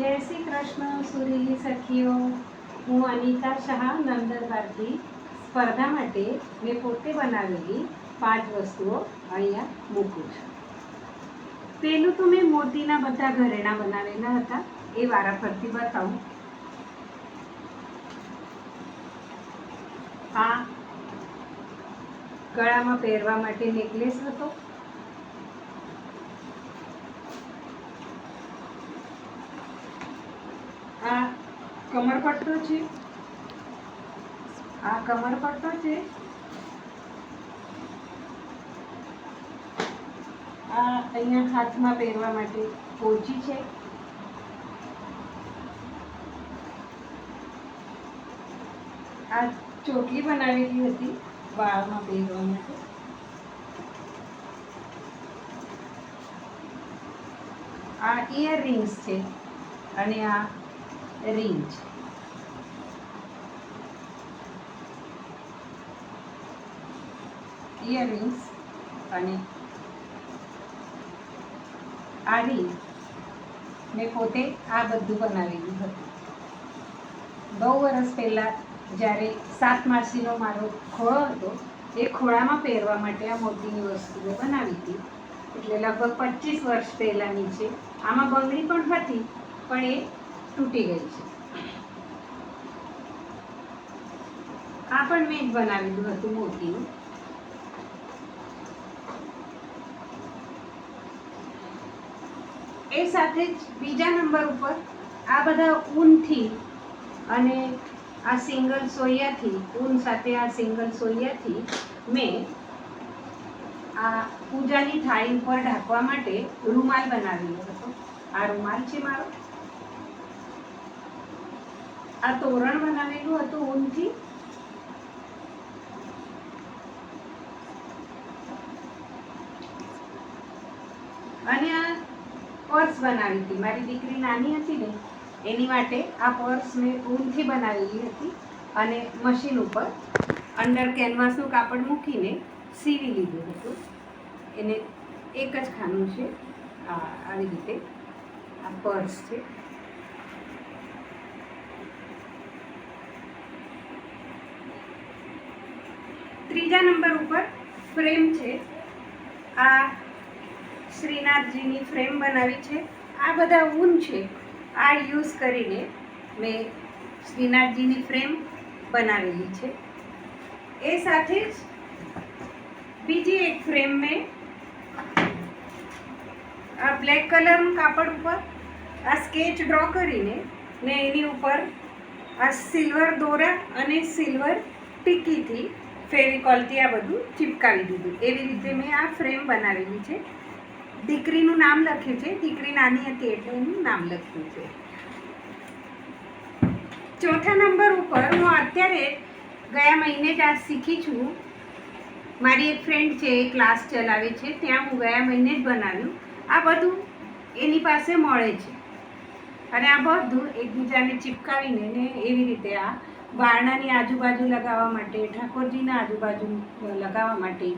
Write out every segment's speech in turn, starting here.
જય શ્રી કૃષ્ણ સુરીલી સખીઓ. હું અનિતા શાહ નંદરબારથી સ્પર્ધા માટે મેં પોતે બનાવેલી 5 વસ્તુઓ અહીંયા મૂકું છું. પહેલું તો મેં મોતીના બધા ઘરેણાં બનાવેલા હતા, એ વારાફરતી બતાવું. આ ગળામાં પહેરવા માટે નેકલેસ હતો. આ કમરપટ્ટો છે. આ કમરપટ્ટો છે. આ અહીંયા હાથમાં પહેરવા માટે પોચી છે. આ ચોટલી બનાવેલી હતી વાળમાં પહેરવા માટે. આ ઇયરરિંગ્સ છે અને આ રિંગ છે. ઇયરરિંગ્સ અને આ રિંગ મેં પોતે આ બધું બનાવેલું હતું. બહુ વર્ષ પહેલાં જ્યારે 7 માસીનો મારો ખોળો હતો, એ ખોળામાં પહેરવા માટે આ મોતીની વસ્તુઓ બનાવી હતી. એટલે લગભગ 25 વર્ષ પહેલાંની છે. આમાં બંગડી પણ હતી, પણ એ તૂટી ગઈ છે. આ પણ મેં જ બનાવેલું હતું મોતીનું. એ સાથે જ બીજા નંબર ઉપર આ બધા ઊનથી અને આ સિંગલ સોયાથી, ઊન સાથે આ સિંગલ સોયાથી મેં આ પૂજાની થાળી ઉપર ઢાંકવા માટે રૂમાલ બનાવેલો હતો. આ રૂમાલ છે મારો. આ તોરણ બનાવેલું હતું ઊનથી. અને આ પર્સ બનાવી હતી. મારી દીકરી નાની હતી ને, એની માટે આ પર્સ મેં ઊનથી બનાવેલી હતી અને મશીન ઉપર અંડર કેનવાસનું કાપડ મૂકીને સીવી લીધું હતું. એને એક જ ખાનું છે. આવી રીતે આ પર્સ છે. ત્રીજા નંબર ઉપર ફ્રેમ છે. આ શ્રીનાથજીની ફ્રેમ બનાવી છે. આ બધા ઊન છે. આ યુઝ કરીને મેં શ્રીનાથજીની ફ્રેમ બનાવેલી છે. એ સાથે જ બીજી એક ફ્રેમ મેં આ બ્લેક કલરનું કાપડ ઉપર આ સ્કેચ ડ્રો કરીને ને એની ઉપર આ સિલ્વર દોરા અને સિલ્વર ટીકીથી ફેવિકોલથી આ બધું ચિપકાવી દીધું. એવી રીતે મેં આ ફ્રેમ બનાવેલી છે. દીકરીનું નામ લખ્યું છે. દીકરી નાની હતી એટલે એનું નામ લખ્યું છે. ચોથા નંબર ઉપર હું અત્યારે ગયા મહિને જ આ શીખી છું. મારી એક ફ્રેન્ડ છે, એ ક્લાસ ચલાવે છે, ત્યાં હું ગયા મહિને જ બનાવ્યું. આ બધું એની પાસે મળે છે અને આ બધું એકબીજાને ચિપકાવીને ને એવી રીતે આ બારણાની આજુબાજુ લગાવવા માટે, ઠાકોરજીના આજુબાજુ લગાવવા માટે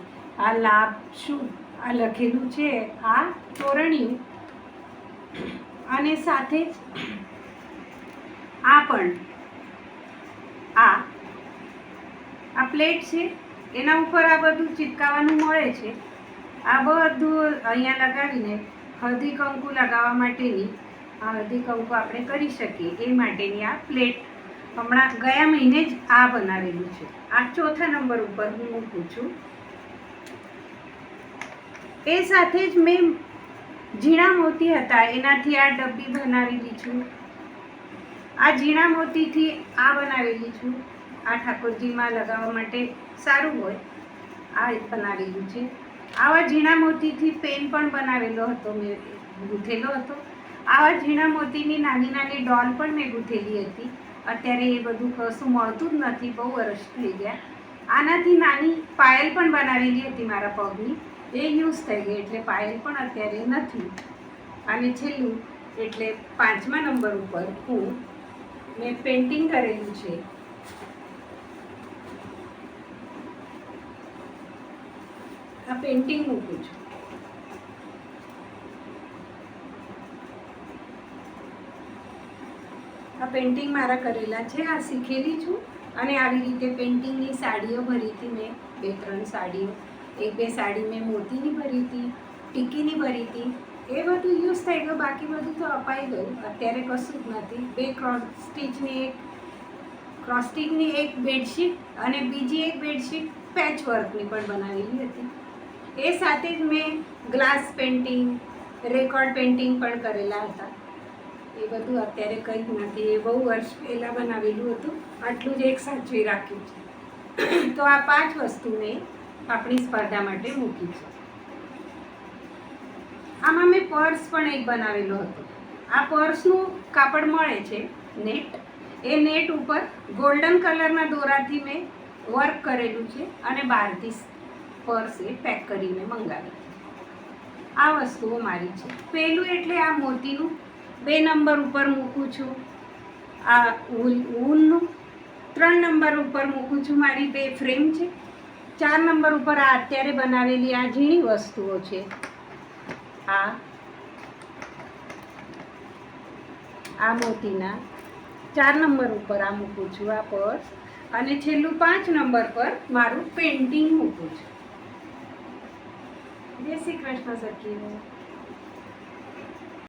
આ લાભ શું આ લખેલું છે. આ તોરણિયું અને સાથે જ આ પણ આ પ્લેટ છે. એના ઉપર આ બધું ચિપકાવવાનું મળે છે. આ બધું અહીંયા લગાવીને હળદી કંકુ લગાવવા માટેની આ હળદી કંકુ આપણે કરી શકીએ એ માટેની આ પ્લેટ હમણાં ગયા મહિને જ આ બનાવેલું છે. આ ચોથા નંબર ઉપર હું મૂકું છું. એ સાથે જ મેં ઝીણા મોતી હતા એનાથી આ ડબ્બી બનાવેલી છું. આ ઝીણા મોતીથી આ બનાવેલી છું. આ ઠાકોરજીમાં લગાવવા માટે સારું હોય, આ બનાવેલું છે. આવા ઝીણા મોતીથી પેન પણ બનાવેલો હતો, મેં ગૂંથેલો હતો. આવા ઝીણા મોતીની નાની નાની ડોલ પણ મેં ગૂંથેલી હતી. અત્યારે એ બધું કશું મળતું જ નથી, બહુ વર્ષ થઈ ગયા. આનાથી નાની પાયલ પણ બનાવેલી હતી મારા પગની, એ યુઝ થઈ ગઈ એટલે પાયલ પણ અત્યારે નથી. અને છેલ્લું એટલે 5મા નંબર ઉપર મેં પેઇન્ટિંગ કરેલું છે. આ પેઇન્ટિંગ મૂકું છું. આ પેઇન્ટિંગ મારા કરેલા છે, આ શીખેલી છું. અને આવી રીતે પેઇન્ટિંગની સાડીઓ ભરી હતી મેં, 2-3 સાડીઓ. 1-2 સાડી મેં મોતીની ભરી હતી, ટીકીની ભરી હતી. એ બધું યુઝ થઈ ગયું, બાકી બધું તો અપાઈ ગયું. અત્યારે કશું જ નથી. 2 ક્રોસ સ્ટીચની એક બેડશીટ અને બીજી એક બેડશીટ પેચવર્કની પણ બનાવેલી હતી. એ સાથે જ મેં ગ્લાસ પેઇન્ટિંગ, રેકોર્ડ પેઇન્ટિંગ પણ કરેલા હતા. એ બધું અત્યારે કંઈ જ નથી. એ બહુ વર્ષ પહેલાં બનાવેલું હતું. આટલું જ એક સાચવી રાખ્યું છે. તો આ 5 વસ્તુ મેં આપણી સ્પર્ધા માટે મૂકી છે. આમાં મેં પર્સ પણ એક બનાવેલો હતો. આ પર્સનું કાપડ મળે છે નેટ. એ નેટ ઉપર ગોલ્ડન કલરના દોરાથી મેં વર્ક કરેલું છે અને બહારથી પર્સ એ પેક કરીને મંગાવી. આ વસ્તુઓ મારી છે. પહેલું એટલે આ મોતીનું 2 નંબર ઉપર મૂકું છું. આ ઊનનું 3 નંબર ઉપર મૂકું છું. મારી 2 ફ્રેમ છે. 4 નંબર ઉપર આ અત્યારે બનાવેલી આ ઝીણી વસ્તુઓ છે. આ મોતીના 4 નંબર ઉપર આ મૂકું છું, આ પર્સ. અને છેલ્લું 5 નંબર પર મારું પેઇન્ટિંગ મૂકું છું. જય શ્રી કૃષ્ણ સખીઓ.